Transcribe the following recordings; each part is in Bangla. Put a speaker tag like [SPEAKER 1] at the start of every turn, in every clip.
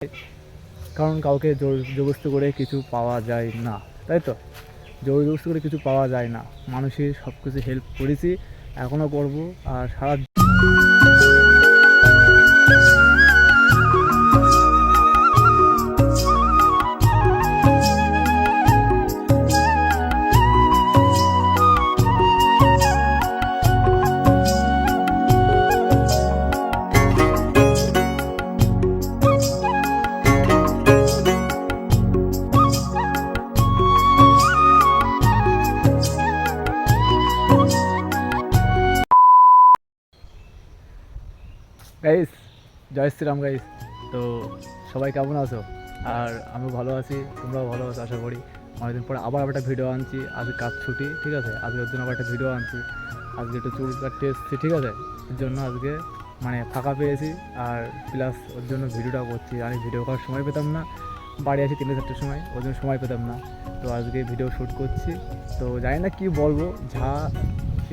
[SPEAKER 1] কারণ কাউকে জোর জবরদস্তি করে কিছু পাওয়া যায় না, তাই তো? জোর জবরদস্তি করে কিছু পাওয়া যায় না। মানুষের সব কিছু হেল্প করেছি, এখনও করব। আর সারা গাইস, জয় শ্রীরাম গাইস। তো সবাই কেমন আছো? আর আমিও ভালো আছি, তোমরাও ভালো আছো আশা করি। অনেকদিন পরে আবার একটা ভিডিও আনছি। আজকে কাজ ছুটি, ঠিক আছে? আজকে ওর জন্য আবার একটা ভিডিও আনছি। আজকে একটু চুল কাটতে এসেছি, ঠিক আছে? এর জন্য আজকে ফাঁকা পেয়েছি। আর প্লাস ওর জন্য ভিডিওটা করছি। আমি ভিডিও করার সময় পেতাম না, বাড়ি আসি 3-4টার সময়, ওর জন্য সময় পেতাম না। তো আজকে ভিডিও শ্যুট করছি। তো জানি না কী বলবো, যা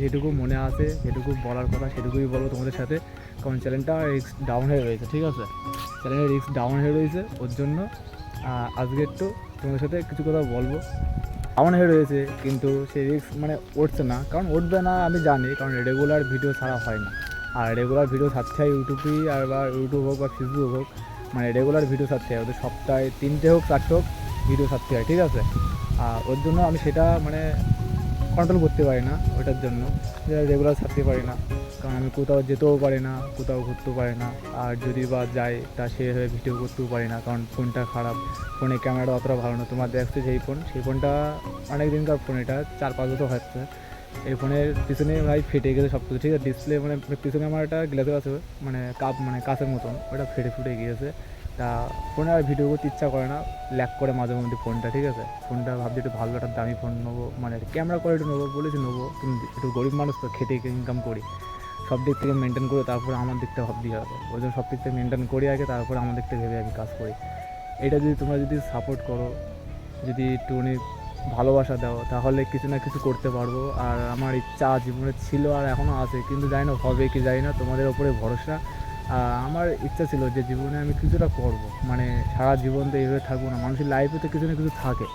[SPEAKER 1] যেটুকু মনে আছে, যেটুকু বলার কথা সেটুকুই বলবো তোমাদের সাথে। কারণ চ্যানেলটা রিস্ক ডাউন হয়ে রয়েছে, ঠিক আছে? চ্যানেলের রিস্ক ডাউন হয়ে রয়েছে, ওর জন্য আজকে একটু তোমাদের সাথে কিছু কথা বলবো। ডাউন হয়ে রয়েছে কিন্তু সেই রিস্ক উঠছে না, কারণ উঠবে না আমি জানি, কারণ রেগুলার ভিডিও ছাড়া হয় না। আর রেগুলার ভিডিও ছাড়তে হয় ইউটিউবেই, আর বা ইউটিউব হোক বা ফেসবুক হোক, রেগুলার ভিডিও ছাড়তে হয়। ওদের সপ্তাহে 3টে হোক 4টে হোক ভিডিও ছাড়তে হয়, ঠিক আছে? ওর জন্য আমি সেটা কন্ট্রোল করতে পারি না, ওটার জন্য রেগুলার ছাড়তে পারি না। কারণ আমি কোথাও যেতেও পারি না, কোথাও ঘুরতেও পারি না। আর যদি বা যাই তা সেভাবে ভিডিও করতেও পারি না, কারণ ফোনটা খারাপ। ফোনের ক্যামেরাটা অতটা ভালো না। তোমার দেখছো যেই ফোন, সেই ফোনটা অনেক দিনকার ফোন, এটা 4-5 বছর হচ্ছে। এই ফোনের পিছনে ভাই ফেটে গেছে সব কিছু, ঠিক আছে? ডিসপ্লে পিছনে আমার একটা গ্লাসের আছে, কাচের মতন, ওটা ফুটে গিয়েছে। তা ফোনে আর ভিডিও করতে ইচ্ছা করে না, ল্যাক করে মাঝে মধ্যে ফোনটা, ঠিক আছে? ফোনটা ভাবছি একটু ভালো একটা দামি ফোন নেবো, ক্যামেরা কোয়ালিটি নেবো, বলেছি নেবো, কিন্তু একটু গরিব মানুষ তো, খেটে ইনকাম করি, সব দিক থেকে মেনটেন করে তারপরে আমার দিকটা ভাবতেই হবে। ওই জন্য সব দিক থেকে মেনটেন করি আগে, তারপরে আমার দিক থেকে ভেবে আমি কাজ করি। এটা যদি তোমরা যদি সাপোর্ট করো, যদি একটুখানি ভালোবাসা দাও, তাহলে কিছু না কিছু করতে পারবো। আর আমার ইচ্ছা জীবনে ছিল আর এখনও আছে, কিন্তু জানি না হবে কি জানি না, তোমাদের ওপরে ভরসা। আমার ইচ্ছা ছিল যে জীবনে আমি কিছুটা করবো, সারা জীবন তো এইভাবে থাকবো না। মানুষের লাইফে তো কিছু না কিছু থাকে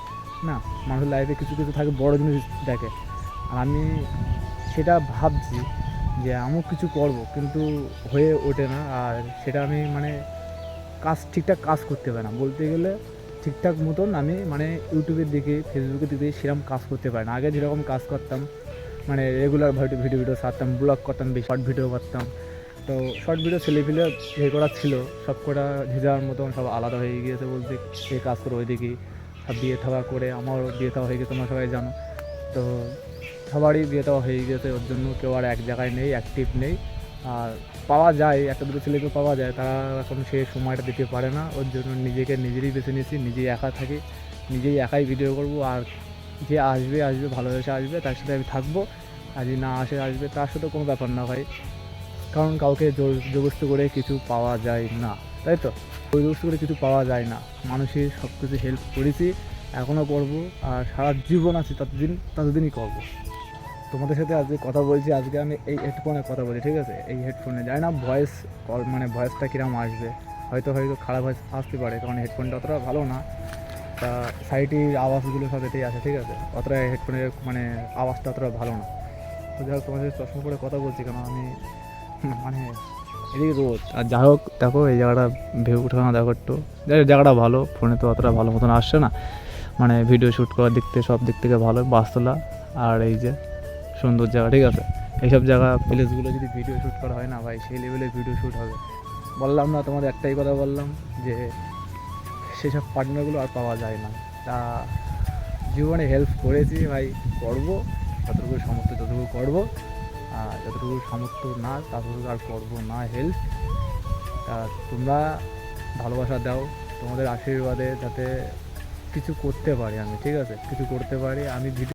[SPEAKER 1] না, মানুষের লাইফে কিছু কিছু থাকে, বড় জিনিস দেখে। আর আমি সেটা ভাবছি যে আমিও কিছু করব, কিন্তু হয়ে ওঠে না। আর সেটা আমি ঠিকঠাক কাজ করতে পারি না, বলতে গেলে ঠিকঠাক মতন আমি ইউটিউবের দিকে, ফেসবুকের দিকে সেরকম কাজ করতে পারি না। আগে যেরকম কাজ করতাম, রেগুলার ভিডিও ছাড়তাম, ব্লগ করতাম, শর্ট ভিডিও করতাম। তো শর্ট ভিডিও ছেলেপিলে যে করা ছিল সব কটা যে যাওয়ার মতন সব আলাদা হয়ে গিয়েছে, বলতে এই কাজ করে ওইদিকে সব বিয়ে থাওয়া করে, আমারও বিয়ে থাওয়া হয়ে গেছে, তোমরা সবাই জানো। তো সবারই বিয়ে দেওয়া হয়ে গেছে, ওর জন্য কেউ আর এক জায়গায় নেই, অ্যাক্টিভ নেই। আর পাওয়া যায়, একটা দুটো ছেলেকে পাওয়া যায়, তারা এখন সে সময়টা দিতে পারে না। ওর জন্য নিজেরই বেছে নিয়েছি, নিজেই একা থাকি, নিজেই একাই ভিডিও করব। আর যে আসবে আসবে, ভালোবেসে আসবে, তার সাথে আমি থাকবো। আর যদি না আসবে, তার সাথে কোনো ব্যাপার না ভাই। কারণ কাউকে জোর জবরদস্তি করে কিছু পাওয়া যায় না, তাই তো? জোর জবরদস্তি করে কিছু পাওয়া যায় না। মানুষের সব কিছু হেল্প করেছি, এখনও করব। আর সারা জীবন আছি ততদিনই করব। তোমাদের সাথে আজকে কথা বলছি, আজকে আমি এই হেডফোনে কথা বলি, ঠিক আছে? এই হেডফোনে জানি না ভয়েস ভয়েসটা কীরকম আসবে, হয়তো খারাপ ভয়েস আসতে পারে, কারণ হেডফোনটা অতটা ভালো না। তা সাইডের আওয়াজগুলো সব এতেই আছে, ঠিক আছে? অতটা হেডফোনের আওয়াজটা অতটা ভালো না। তো যাই হোক, তোমাদের চশমা করে কথা বলছি কেন আমি, এদিকে রোদ। আর যাই হোক, দেখো এই জায়গাটা ভেবে উঠানো, দেখো একটু, জায়গাটা ভালো। ফোনে তো অতটা ভালো মতন আসছে না, ভিডিও শ্যুট করার দিক থেকে সব দিক থেকে ভালো। বাসতলা আর এই যে সুন্দর জায়গা, ঠিক আছে? এইসব জায়গা প্লেসগুলো যদি ভিডিও শ্যুট করা হয় না ভাই, সেই লেভেলে ভিডিও শ্যুট হবে। বললাম না, তোমাদের একটাই কথা বললাম যে সেসব পার্টনারগুলো আর পাওয়া যায় না। তা জীবনে হেল্প করেছি ভাই, করবো যতটুকু সামর্থ্য ততটুকু করবো। আর যতটুকু সামর্থ্য না ততটুকু আর করবো না হেল্প। তা তোমরা ভালোবাসা দাও, তোমাদের আশীর্বাদে যাতে কিছু করতে পারি আমি, ঠিক আছে? কিছু করতে পারি আমি ভিডিও